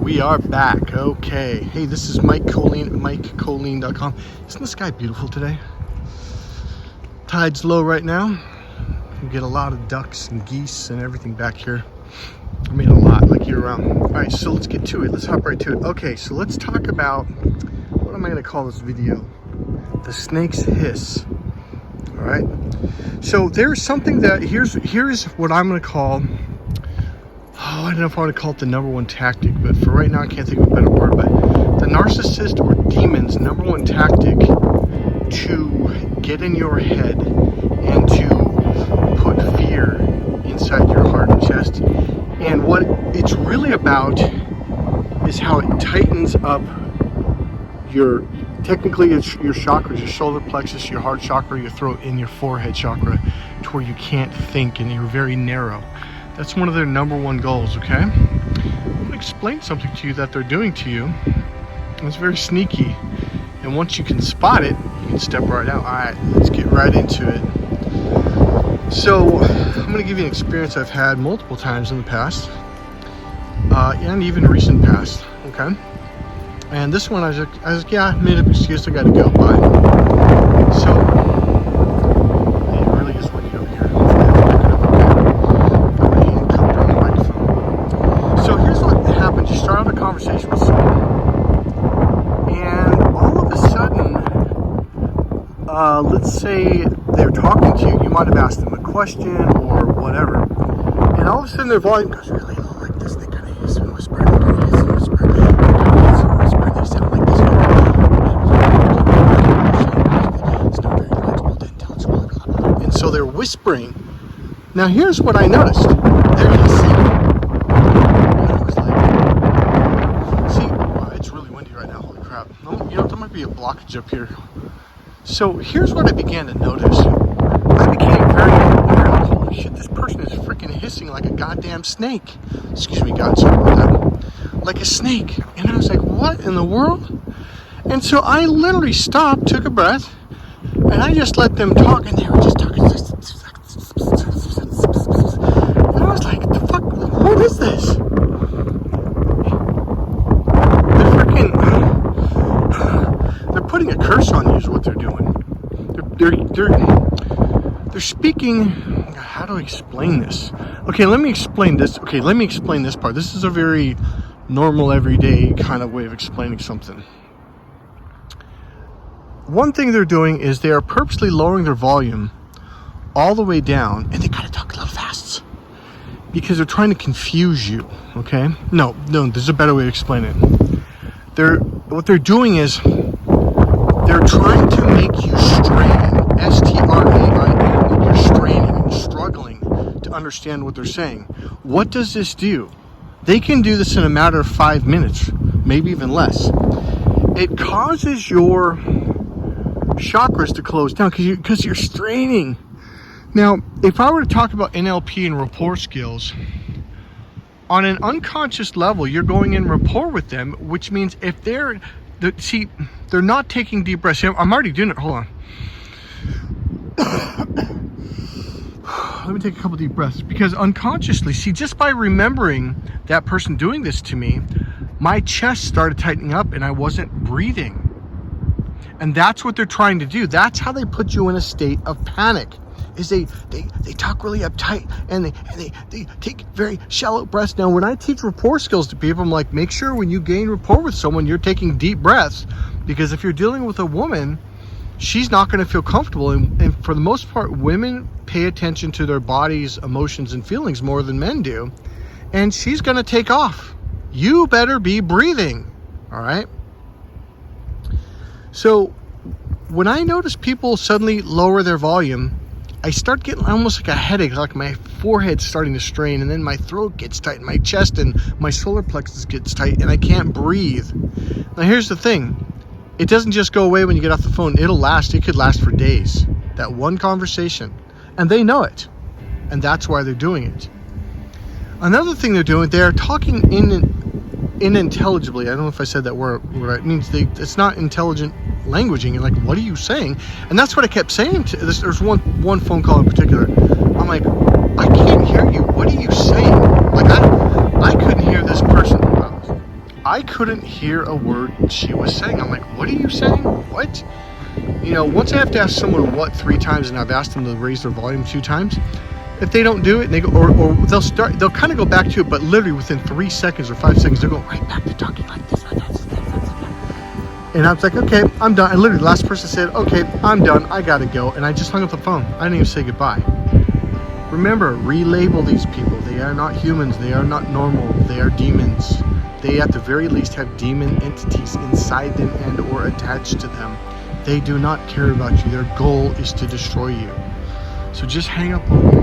We are back. Okay. Hey, this is Mike Colleen, MikeColleen.com. Isn't this guy beautiful today? Tide's low right now. You get a lot of ducks and geese and everything back here. I mean, a lot, like year round. All right, so let's get to it. Let's hop right to it. Okay, so let's talk about, what am I going to call this video? The snake's hiss. All right. So there's something that, here's what I'm going to call, I don't know if I want to call it the number one tactic, but for right now I can't think of a better word, but the narcissist or demon's number one tactic to get in your head and to put fear inside your heart and chest. And what it's really about is how it tightens up technically it's your chakras, your solar plexus, your heart chakra, your throat, and your forehead chakra, to where you can't think and you're very narrow. That's one of their number one goals, okay? I'm going to explain something to you that they're doing to you. It's very sneaky. And once you can spot it, you can step right out. All right, let's get right into it. So, I'm going to give you an experience I've had multiple times in the past. And even recent past, okay? And this one, I was yeah, I made an excuse, I got to go. Bye. So, it really is windy over here. You start out a conversation with someone, and all of a sudden, let's say they're talking to you, you might have asked them a question or whatever, and all of a sudden their volume goes really low like this. They kind of hiss and whisper, they kind of hiss and whisper, they kind of hiss and whisper, they sound like this. It's not very legible, intelligible, and so they're whispering. Now here's what I noticed. They're hissing. There might be a blockage up here. So here's what I began to notice. I became very aware, like, holy shit, this person is freaking hissing like a goddamn snake. Excuse me, God, sorry about that. Like a snake. And I was like, what in the world? And so I literally stopped, took a breath, and I just let them talk, and they were just talking. And I was like, the fuck, what is this? Putting a curse on you is what they're doing. They're speaking. How do I explain this? Okay, let me explain this. Okay, let me explain this part. This is a very normal, everyday kind of way of explaining something. One thing they're doing is they are purposely lowering their volume all the way down, and they gotta talk a little fast because they're trying to confuse you. Okay? No, there's a better way to explain it. What they're doing is, they're trying to make you strain, S-T-R-A-I-N, you're straining and struggling to understand what they're saying. What does this do? They can do this in a matter of 5 minutes, maybe even less. It causes your chakras to close down because you're straining. Now, if I were to talk about NLP and rapport skills, on an unconscious level, you're going in rapport with them, which means if they're not taking deep breaths. I'm already doing it. Hold on. Let me take a couple deep breaths, because unconsciously, just by remembering that person doing this to me, my chest started tightening up and I wasn't breathing. And that's what they're trying to do. That's how they put you in a state of panic. Is they talk really uptight and they take very shallow breaths. Now, when I teach rapport skills to people, I'm like, make sure when you gain rapport with someone, you're taking deep breaths, because if you're dealing with a woman, she's not going to feel comfortable. And for the most part, women pay attention to their bodies, emotions, and feelings more than men do. And she's going to take off. You better be breathing. All right. So when I notice people suddenly lower their volume, I start getting almost like a headache, like my forehead's starting to strain, and then my throat gets tight, and my chest and my solar plexus gets tight, and I can't breathe. Now, here's the thing. It doesn't just go away when you get off the phone. It'll last. It could last for days. That one conversation. And they know it. And that's why they're doing it. Another thing they're doing, they're talking unintelligibly. I don't know if I said that word right. It means it's not intelligent languaging. You're like, what are you saying? And that's what I kept saying to this. There's one phone call in particular. I'm like, I can't hear you. What are you saying? Like, I couldn't hear this person. I couldn't hear a word she was saying. I'm like, what are you saying? What? You know, once I have to ask someone what 3 times, and I've asked them to raise their volume 2 times, if they don't do it, and they go, or they'll kind of go back to it, but literally within 3 seconds or 5 seconds, they'll go right back to talking like this. And I was like, okay, I'm done. And literally the last person said, okay, I'm done. I got to go. And I just hung up the phone. I didn't even say goodbye. Remember, relabel these people. They are not humans. They are not normal. They are demons. They at the very least have demon entities inside them and or attached to them. They do not care about you. Their goal is to destroy you. So just hang up on me.